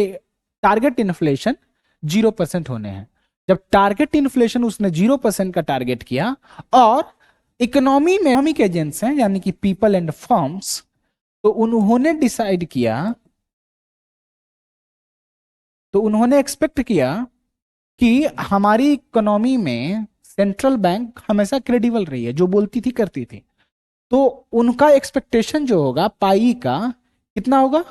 टारगेट इन्फ्लेशन 0% होने हैं, जब टारगेट इन्फ्लेशन उसने 0% का टारगेट किया और इकोनॉमी में इकोनॉमिक एजेंट्स हैं यानी कि पीपल एंड फर्म्स, तो उन्होंने डिसाइड किया, तो उन्होंने एक्सपेक्ट किया कि हमारी इकोनॉमी में सेंट्रल बैंक हमेशा क्रेडिबल रही है, जो बोलती थी करती थी, तो उनका एक्सपेक्टेशन जो होगा पाई का कितना होगा,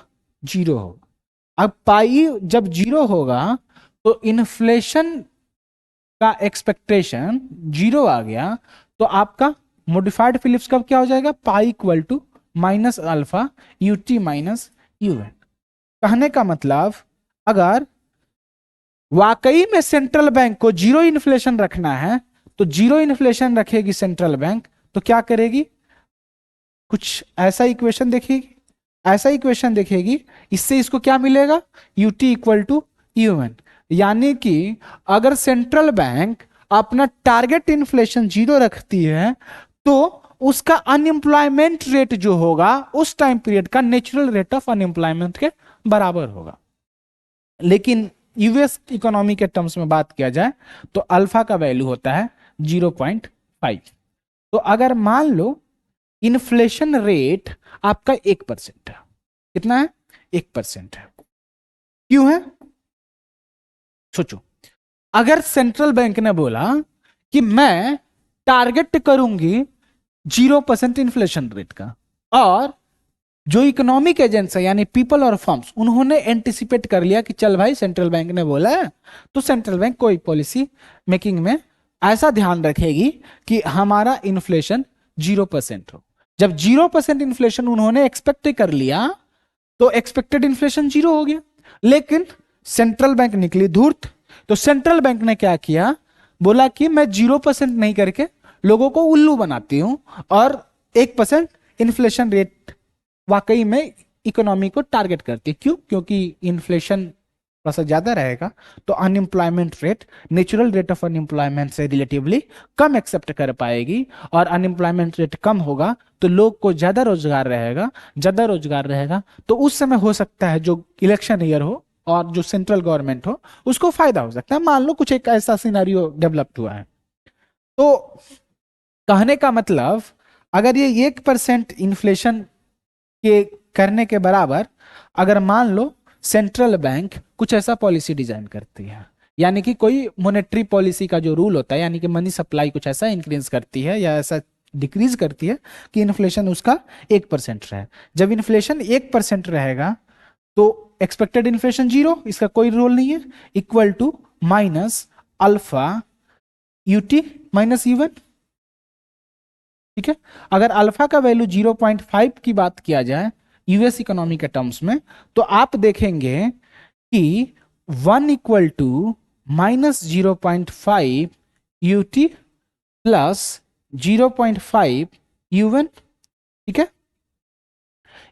0 होगा। अब पाई जब 0 होगा तो इन्फ्लेशन का एक्सपेक्टेशन 0 आ गया, तो आपका मॉडिफाइड फिलिप्स कर्व क्या हो जाएगा, pi equal to minus alpha U T minus U N. कहने का मतलब अगर वाकई में सेंट्रल बैंक को 0 इन्फ्लेशन रखना है तो 0 इन्फ्लेशन रखेगी सेंट्रल बैंक, तो क्या करेगी, कुछ ऐसा इक्वेशन देखेगी, ऐसा इक्वेशन देखेगी, इससे इसको क्या मिलेगा, U T equal to U N. यानी कि अगर सेंट्रल बैंक अपना टारगेट इन्फ्लेशन 0 रखती है तो उसका अनएम्प्लॉयमेंट रेट जो होगा उस टाइम पीरियड का नेचुरल रेट ऑफ अनएम्प्लॉयमेंट के बराबर होगा। लेकिन यूएस इकोनॉमी के टर्म्स में बात किया जाए तो अल्फा का वैल्यू होता है 0.5। तो अगर मान लो इन्फ्लेशन रेट आपका 1% है, कितना है, 1% है, क्यों है, सोचो। अगर सेंट्रल बैंक ने बोला कि मैं टारगेट करूंगी 0% इन्फ्लेशन रेट का, और जो इकोनॉमिक एजेंट्स है यानी पीपल और फर्म्स उन्होंने एंटिसिपेट कर लिया कि चल भाई सेंट्रल बैंक ने बोला है, तो सेंट्रल बैंक कोई पॉलिसी मेकिंग में ऐसा ध्यान रखेगी कि हमारा इन्फ्लेशन 0% हो। जब 0% इन्फ्लेशन उन्होंने एक्सपेक्ट कर लिया तो एक्सपेक्टेड इन्फ्लेशन 0 हो गया। लेकिन सेंट्रल बैंक निकली धूर्त, तो सेंट्रल बैंक ने क्या किया, बोला कि मैं 0% नहीं करके लोगों को उल्लू बनाती हूं और 1% इन्फ्लेशन रेट वाकई में इकोनॉमी को टारगेट करती है। क्यों, क्योंकि इन्फ्लेशन थोड़ा सा ज्यादा रहेगा तो unemployment rate natural rate of unemployment से रिलेटिवली कम एक्सेप्ट कर पाएगी, और अनएम्प्लॉयमेंट रेट कम होगा तो लोग को ज्यादा रोजगार रहेगा, ज्यादा रोजगार रहेगा तो उस समय हो सकता है जो इलेक्शन ईयर हो और जो सेंट्रल गवर्नमेंट हो उसको फायदा हो सकता है। मान लो कुछ एक ऐसा सिनेरियो डेवलप हुआ है। तो कहने का मतलब अगर ये 1% इन्फ्लेशन के करने के बराबर अगर मान लो सेंट्रल बैंक कुछ ऐसा पॉलिसी डिजाइन करती है, यानी कि कोई मॉनेटरी पॉलिसी का जो रूल होता है यानी कि मनी सप्लाई कुछ ऐसा इंक्रीज करती है या ऐसा डिक्रीज करती है कि इन्फ्लेशन उसका 1% रहे। जब इन्फ्लेशन 1% रहेगा तो एक्सपेक्टेड इन्फ्लेशन 0, इसका कोई रोल नहीं है, equal to minus alpha UT minus U one, ठीक है। अगर अल्फा का वैल्यू 0.5 की बात किया जाए यूएस इकोनॉमी के टर्म्स में तो आप देखेंगे कि 1 equal to minus 0.5 UT plus 0.5 UN, ठीक है।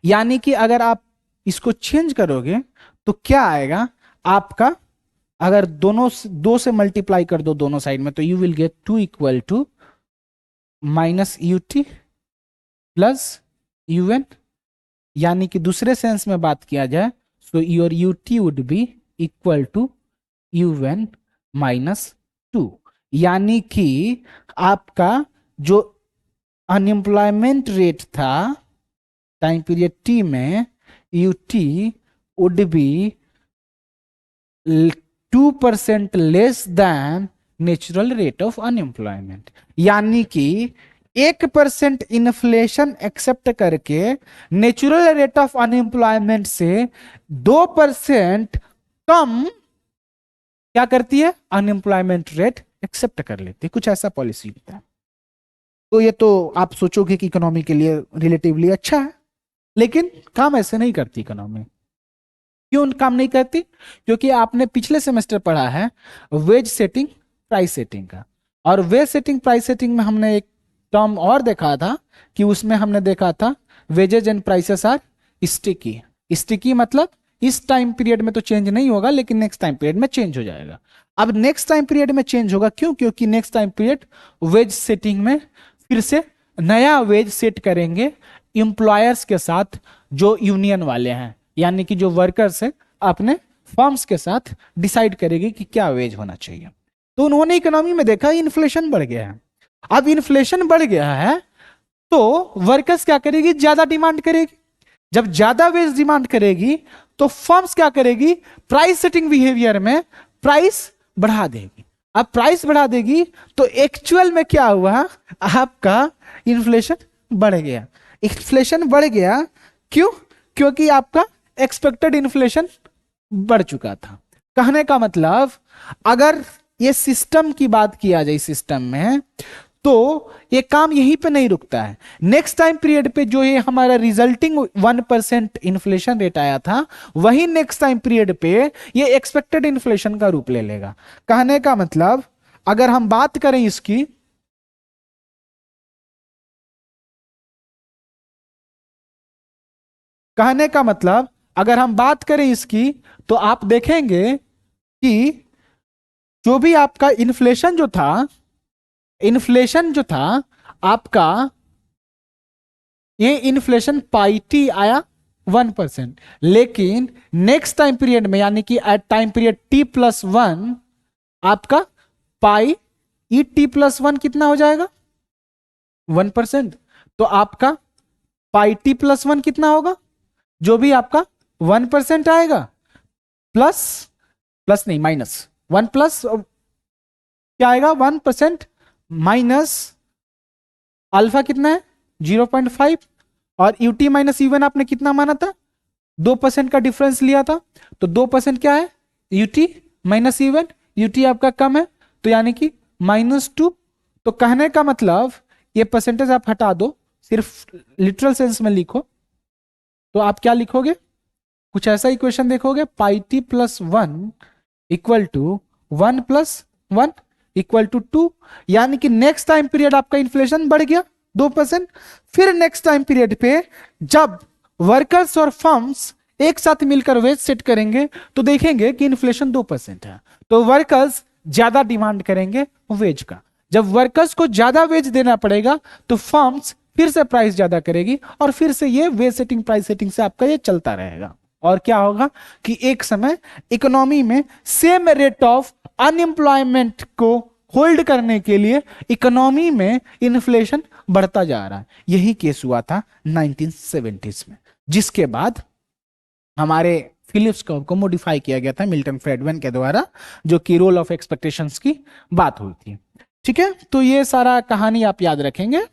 यानी कि अगर आप इसको चेंज करोगे तो क्या आएगा आपका, अगर दोनों 2 से मल्टीप्लाई कर दो दोनों साइड में तो you will get 2 equal to minus UT plus UN. यानी कि दूसरे सेंस में बात किया जाए so your UT would be equal to UN minus 2। यानी कि आपका जो अनएम्प्लॉयमेंट रेट था टाइम पीरियड टी में, UT would be 2% less than natural rate of unemployment. यानी कि 1% इन्फ्लेशन एक्सेप्ट करके नेचुरल रेट ऑफ अनएम्प्लॉयमेंट से 2% कम क्या करती है, अनएम्प्लॉयमेंट रेट एक्सेप्ट कर लेती है। कुछ ऐसा पॉलिसी होता है। तो ये तो आप सोचोगे कि इकोनॉमी के लिए रिलेटिवली अच्छा है, लेकिन काम ऐसे नहीं करती इकोनॉमी। क्यों काम नहीं करती? क्योंकि आपने पिछले सेमेस्टर पढ़ा है वेज सेटिंग प्राइस सेटिंग का, और वेज सेटिंग प्राइस सेटिंग में हमने एक टर्म और देखा था कि उसमें हमने देखा था wages and prices are sticky. Sticky मतलब इस टाइम पीरियड में तो चेंज नहीं होगा, लेकिन नेक्स्ट टाइम पीरियड में चेंज हो जाएगा। अब नेक्स्ट टाइम पीरियड में चेंज होगा, क्यों? क्योंकि next time period wage setting में फिर से नया वेज सेट करेंगे एम्प्लॉयर्स के साथ, जो यूनियन वाले हैं, यानी कि जो वर्कर्स हैं अपने फर्म्स के साथ डिसाइड करेगी कि क्या वेज होना चाहिए। तो उन्होंने इकोनॉमी में देखा इन्फ्लेशन बढ़ गया है। अब इन्फ्लेशन बढ़ गया है तो वर्कर्स क्या करेगी, ज्यादा डिमांड करेगी। जब ज्यादा वेज डिमांड करेगी तो फर्म्स क्या करेगी, प्राइस सेटिंग बिहेवियर में प्राइस बढ़ा देगी। अब प्राइस बढ़ा देगी तो एक्चुअल में क्या हुआ, आपका इन्फ्लेशन बढ़ गया। इन्फ्लेशन बढ़ गया क्यों? क्योंकि आपका एक्सपेक्टेड इन्फ्लेशन बढ़ चुका था। कहने का मतलब अगर ये सिस्टम की बात किया जाए, सिस्टम में तो ये काम यहीं पे नहीं रुकता है। नेक्स्ट टाइम पीरियड पे जो ये हमारा रिजल्टिंग 1% इन्फ्लेशन रेट आया था, वही नेक्स्ट टाइम पीरियड पे ये एक्सपेक्टेड इन्फ्लेशन का रूप ले लेगा। कहने का मतलब अगर हम बात करें इसकी, कहने का मतलब अगर हम बात करें इसकी तो आप देखेंगे कि जो भी आपका इन्फ्लेशन जो था आपका, ये इन्फ्लेशन पाई टी आया 1%, लेकिन नेक्स्ट टाइम पीरियड में यानी कि एट टाइम पीरियड t+1 आपका पाई ई t+1 कितना हो जाएगा, 1%। तो आपका पाई t+1 कितना होगा, जो भी आपका 1% आएगा, प्लस प्लस नहीं माइनस 1 प्लस क्या आएगा, 1% माइनस अल्फा कितना है 0.5, और यूटी माइनस यूवन आपने कितना माना था, 2% का डिफरेंस लिया था। तो 2% क्या है, यूटी माइनस यूवन, यूटी आपका कम है तो यानी कि -2। तो कहने का मतलब ये परसेंटेज आप हटा दो, सिर्फ लिटरल सेंस में लिखो। तो आप क्या लिखोगे, कुछ ऐसा इक्वेशन देखोगे, pi t+1 equal to 1+1 equal to 2। यानी कि नेक्स्ट टाइम पीरियड आपका इन्फ्लेशन बढ़ गया 2%। फिर नेक्स्ट टाइम पीरियड पे जब वर्कर्स और फर्म्स एक साथ मिलकर वेज सेट करेंगे तो देखेंगे कि इन्फ्लेशन 2% है, तो वर्कर्स ज्यादा डिमांड करेंगे वेज का। जब वर्कर्स को ज्यादा वेज देना पड़ेगा तो फर्म्स फिर से प्राइस ज्यादा करेगी, और फिर से ये वेज सेटिंग प्राइस सेटिंग से आपका ये चलता रहेगा। और क्या होगा कि एक समय इकोनॉमी में सेम रेट ऑफ अनएम्प्लॉयमेंट को होल्ड करने के लिए इकोनॉमी में इन्फ्लेशन बढ़ता जा रहा है। यही केस हुआ था 1970s में, जिसके बाद हमारे फिलिप्स कर्व को मॉडिफाई किया गया था मिल्टन फ्रेडमैन के द्वारा, जो कि रोल ऑफ एक्सपेक्टेशंस की बात हुई थी। ठीक है, तो ये सारा कहानी आप याद रखेंगे।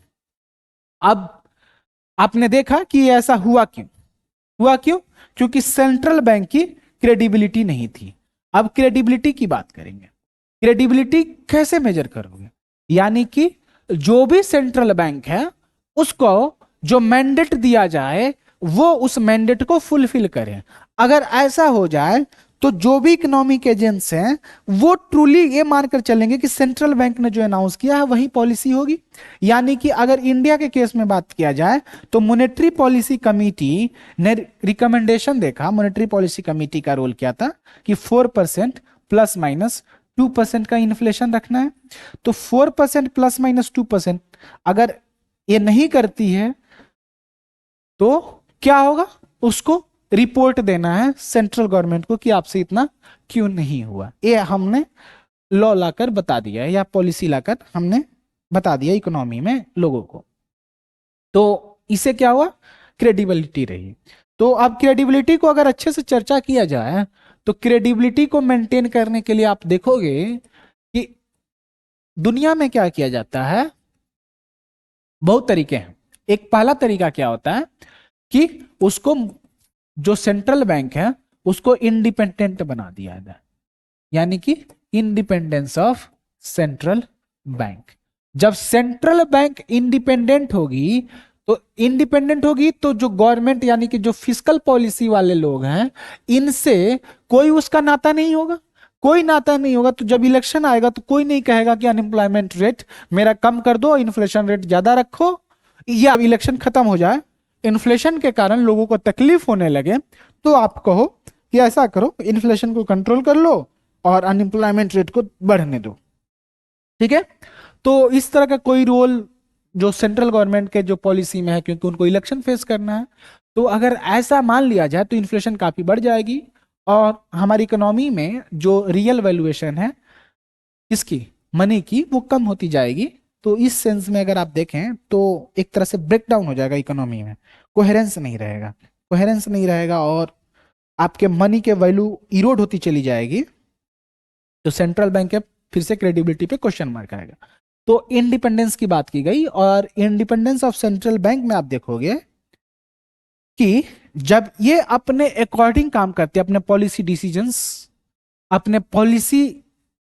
अब आपने देखा कि ऐसा हुआ क्यों? क्योंकि सेंट्रल बैंक की क्रेडिबिलिटी नहीं थी। अब क्रेडिबिलिटी की बात करेंगे। क्रेडिबिलिटी कैसे मेजर करोगे, यानी कि जो भी सेंट्रल बैंक है उसको जो मैंडेट दिया जाए वो उस मैंडेट को फुलफिल करें। अगर ऐसा हो जाए तो जो भी इकोनॉमिक एजेंट्स हैं वो ट्रूली ये मानकर चलेंगे कि सेंट्रल बैंक ने जो अनाउंस किया है वही पॉलिसी होगी। यानी कि अगर इंडिया के केस में बात किया जाए तो मॉनेटरी पॉलिसी कमेटी ने रिकमेंडेशन देखा, मॉनेटरी पॉलिसी कमेटी का रोल क्या था कि 4% ±2% का इन्फ्लेशन रखना है। तो 4% ±2% अगर ये नहीं करती है तो क्या होगा, उसको रिपोर्ट देना है सेंट्रल गवर्नमेंट को कि आपसे इतना क्यों नहीं हुआ। ये हमने लॉ लाकर बता दिया है, या पॉलिसी लाकर हमने बता दिया इकोनॉमी में लोगों को। तो इससे क्या हुआ, क्रेडिबिलिटी रही। तो अब क्रेडिबिलिटी को अगर अच्छे से चर्चा किया जाए तो क्रेडिबिलिटी को मेंटेन करने के लिए आप देखोगे कि दुनिया में क्या किया जाता है, बहुत तरीके हैं। एक पहला तरीका क्या होता है कि उसको, जो सेंट्रल बैंक है उसको इंडिपेंडेंट बना दिया जाए, यानी कि इंडिपेंडेंस ऑफ सेंट्रल बैंक। जब सेंट्रल बैंक इंडिपेंडेंट होगी तो जो गवर्नमेंट यानी कि जो फिस्कल पॉलिसी वाले लोग हैं इनसे कोई उसका नाता नहीं होगा, कोई नाता नहीं होगा। तो जब इलेक्शन आएगा तो कोई नहीं कहेगा कि अनएम्प्लॉयमेंट रेट मेरा कम कर दो, इन्फ्लेशन रेट ज्यादा रखो, या इलेक्शन खत्म हो जाए, इन्फ्लेशन के कारण लोगों को तकलीफ होने लगे तो आप कहो कि ऐसा करो, इन्फ्लेशन को कंट्रोल कर लो और अनएम्प्लॉयमेंट रेट को बढ़ने दो। ठीक है, तो इस तरह का कोई रोल जो सेंट्रल गवर्नमेंट के जो पॉलिसी में है, क्योंकि उनको इलेक्शन फेस करना है, तो अगर ऐसा मान लिया जाए तो इन्फ्लेशन काफी बढ़ जाएगी और हमारी इकोनॉमी में जो रियल वैल्यूएशन है इसकी, मनी की, वो कम होती जाएगी। तो इस सेंस में अगर आप देखें तो एक तरह से ब्रेकडाउन हो जाएगा इकोनॉमी में, कोहेरेंस नहीं रहेगा, कोहेरेंस नहीं रहेगा और आपके मनी के वैल्यू इरोड होती चली जाएगी। तो सेंट्रल बैंक के फिर से क्रेडिबिलिटी पे क्वेश्चन मार्क आएगा। तो इंडिपेंडेंस की बात की गई और इंडिपेंडेंस ऑफ सेंट्रल बैंक में आप देखोगे कि जब ये अपने अकॉर्डिंग काम करते हैं, अपने पॉलिसी डिसीजंस अपने पॉलिसी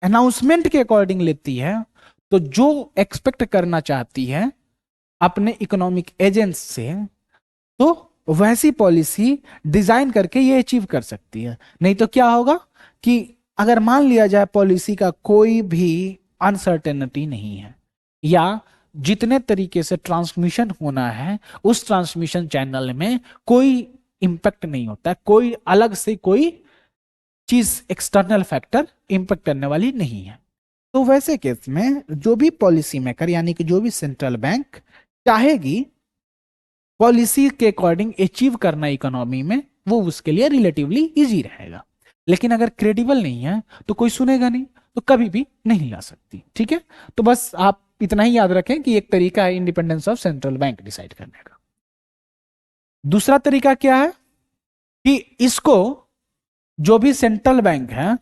अनाउंसमेंट के अकॉर्डिंग लेती है, तो जो एक्सपेक्ट करना चाहती है अपने इकोनॉमिक एजेंट्स से, तो वैसी पॉलिसी डिजाइन करके ये अचीव कर सकती है। नहीं तो क्या होगा कि अगर मान लिया जाए पॉलिसी का कोई भी अनसर्टेनिटी नहीं है, या जितने तरीके से ट्रांसमिशन होना है उस ट्रांसमिशन चैनल में कोई इंपैक्ट नहीं होता है, कोई अलग से कोई चीज एक्सटर्नल फैक्टर इंपैक्ट करने वाली नहीं है, तो वैसे केस में जो भी पॉलिसी मेकर यानी कि जो भी सेंट्रल बैंक चाहेगी पॉलिसी के अकॉर्डिंग अचीव करना इकोनॉमी में, वो उसके लिए रिलेटिवली इजी रहेगा। लेकिन अगर क्रेडिबल नहीं है तो कोई सुनेगा नहीं, तो कभी भी नहीं ला सकती। ठीक है, तो बस आप इतना ही याद रखें कि एक तरीका है independence of central bank decide करने का। दूसरा तरीका क्या है कि इसको, जो भी सेंट्रल बैंक है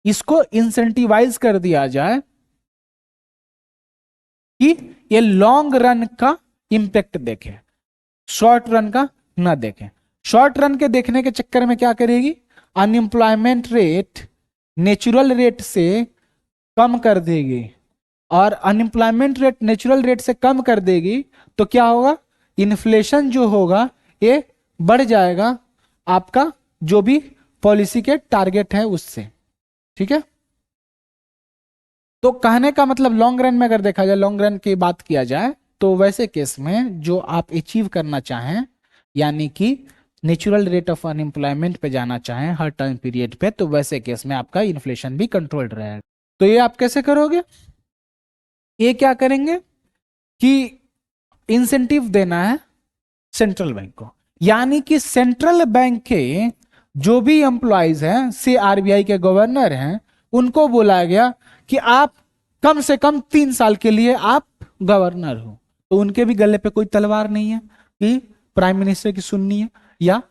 इसको इंसेंटिवाइज कर दिया जाए कि ये लॉन्ग रन का इंपैक्ट देखे, शॉर्ट रन का ना देखे। शॉर्ट रन के देखने के चक्कर में क्या करेगी, अनएम्प्लॉयमेंट रेट नेचुरल रेट से कम कर देगी, और अनएम्प्लॉयमेंट रेट नेचुरल रेट से कम कर देगी तो क्या होगा, इन्फ्लेशन जो होगा ये बढ़ जाएगा आपका जो भी पॉलिसी के टारगेट है उससे। ठीक है, तो कहने का मतलब लॉन्ग रन में अगर देखा जाए, लॉन्ग रन की बात किया जाए, तो वैसे केस में जो आप अचीव करना चाहें यानी कि नेचुरल रेट ऑफ अनएम्प्लॉयमेंट पे जाना चाहें हर टाइम पीरियड पे, तो वैसे केस में आपका इन्फ्लेशन भी कंट्रोल्ड रहेगा। तो ये आप कैसे करोगे, ये क्या करेंगे कि इंसेंटिव देना है सेंट्रल बैंक को, यानी कि सेंट्रल बैंक के जो भी एम्प्लॉयज हैं, से आरबीआई के गवर्नर हैं, उनको बोला गया कि आप कम से कम 3 साल के लिए आप गवर्नर हो। तो उनके भी गले पे कोई तलवार नहीं है कि प्राइम मिनिस्टर की सुननी है या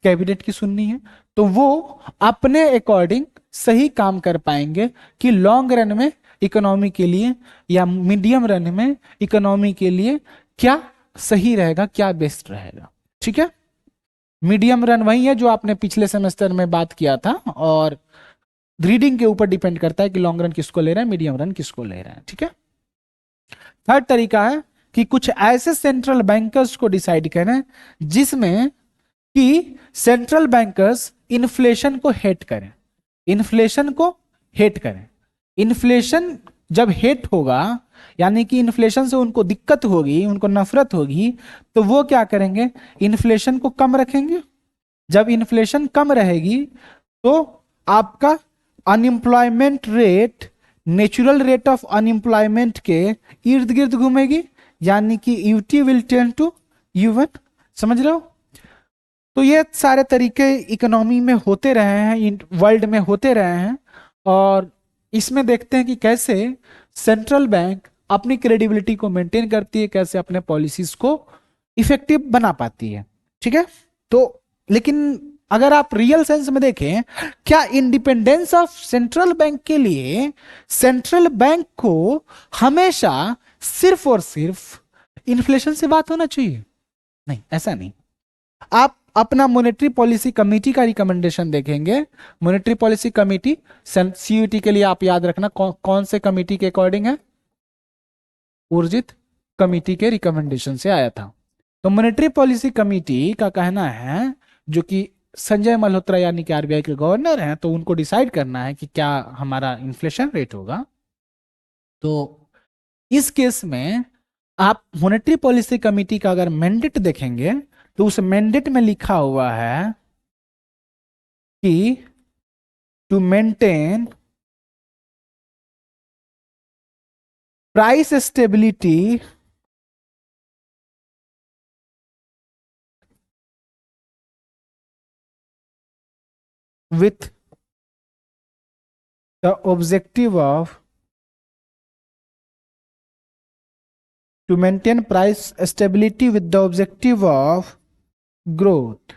कैबिनेट की सुननी है, तो वो अपने अकॉर्डिंग सही काम कर पाएंगे कि लॉन्ग रन में इकोनॉमी के लिए या मीडियम रन में इकोनॉमी के लिए क्या सही रहेगा, क्या बेस्ट रहेगा। ठीक है, मीडियम रन वही है जो आपने पिछले सेमेस्टर में बात किया था, और रीडिंग के ऊपर डिपेंड करता है कि लॉन्ग रन किसको ले रहे हैं, मीडियम रन किसको ले रहे हैं। ठीक है, थर्ड तरीका है कि कुछ ऐसे सेंट्रल बैंकर्स को डिसाइड करें जिसमें कि सेंट्रल बैंकर्स इन्फ्लेशन को हेट करें, इन्फ्लेशन को हेट करें। इन्फ्लेशन जब हेट होगा यानी कि इन्फ्लेशन से उनको दिक्कत होगी, उनको नफरत होगी, तो वो क्या करेंगे, इन्फ्लेशन को कम रखेंगे। जब इन्फ्लेशन कम रहेगी तो आपका unemployment rate natural rate of unemployment के इर्द गिर्द घूमेगी, यानी कि UT will tend to U1. समझ रहे हो, तो ये सारे तरीके इकोनॉमी में होते रहे हैं, वर्ल्ड में होते रहे हैं, और इसमें देखते हैं कि कैसे सेंट्रल बैंक अपनी क्रेडिबिलिटी को मेंटेन करती है, कैसे अपने पॉलिसीज को इफेक्टिव बना पाती है। ठीक है, तो लेकिन अगर आप रियल सेंस में देखें, क्या इंडिपेंडेंस ऑफ सेंट्रल बैंक के लिए सेंट्रल बैंक को हमेशा सिर्फ और सिर्फ इन्फ्लेशन से बात होना चाहिए? नहीं, ऐसा नहीं। आप अपना मॉनेटरी पॉलिसी कमेटी का रिकमेंडेशन देखेंगे। मॉनेटरी पॉलिसी कमेटी सीयूटी के लिए आप याद रखना कौन से कमेटी के अकॉर्डिंग है? उर्जित कमेटी के रिकमेंडेशन से आया था। तो मॉनेटरी पॉलिसी कमेटी का कहना है, जो कि संजय मल्होत्रा यानी कि आरबीआई के गवर्नर हैं, तो उनको डिसाइड करना है कि क्या हमारा इन्फ्लेशन रेट होगा। तो इस केस में आप मॉनेटरी पॉलिसी कमेटी का अगर मैंडेट देखेंगे तो उस मैंडेट में लिखा हुआ है कि to maintain price stability with the objective of to maintain price stability with the objective of growth।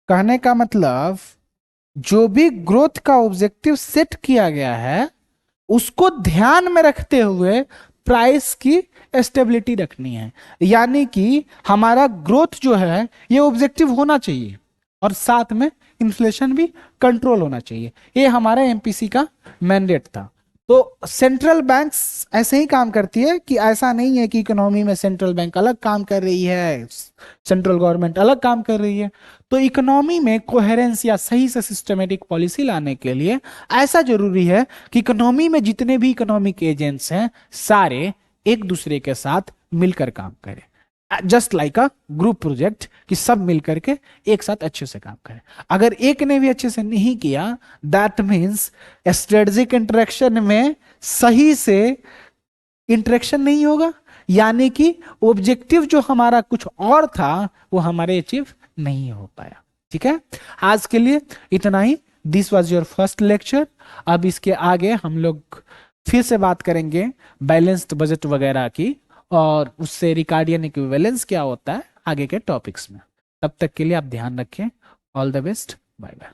कहने का मतलब जो भी ग्रोथ का ऑब्जेक्टिव सेट किया गया है उसको ध्यान में रखते हुए प्राइस की स्टेबिलिटी रखनी है, यानी कि हमारा ग्रोथ जो है ये ऑब्जेक्टिव होना चाहिए और साथ में इन्फ्लेशन भी कंट्रोल होना चाहिए। ये हमारा एमपीसी का मैंडेट था। तो सेंट्रल बैंक्स ऐसे ही काम करती है कि ऐसा नहीं है कि इकोनॉमी में सेंट्रल बैंक अलग काम कर रही है, सेंट्रल गवर्नमेंट अलग काम कर रही है। तो इकोनॉमी में कोहेरेंस या सही से सिस्टमेटिक पॉलिसी लाने के लिए ऐसा जरूरी है कि इकोनॉमी में जितने भी इकोनॉमिक एजेंट्स हैं सारे एक दूसरे के साथ मिलकर काम करें, just like a group project, कि सब मिलकर के एक साथ अच्छे से काम करें। अगर एक ने भी अच्छे से नहीं किया, दैट मीन्स स्ट्रेटेजिक इंटरेक्शन में सही से इंटरेक्शन नहीं होगा, यानी कि ऑब्जेक्टिव जो हमारा कुछ और था वो हमारे अचीव नहीं हो पाया। ठीक है, आज के लिए इतना ही। This was your first lecture. अब इसके आगे हम लोग फिर से बात करेंगे बैलेंस्ड बजट वगैरह की, और उससे रिकार्डियन इक्विवेलेंस क्या होता है आगे के टॉपिक्स में। तब तक के लिए आप ध्यान रखें। All the best, bye bye.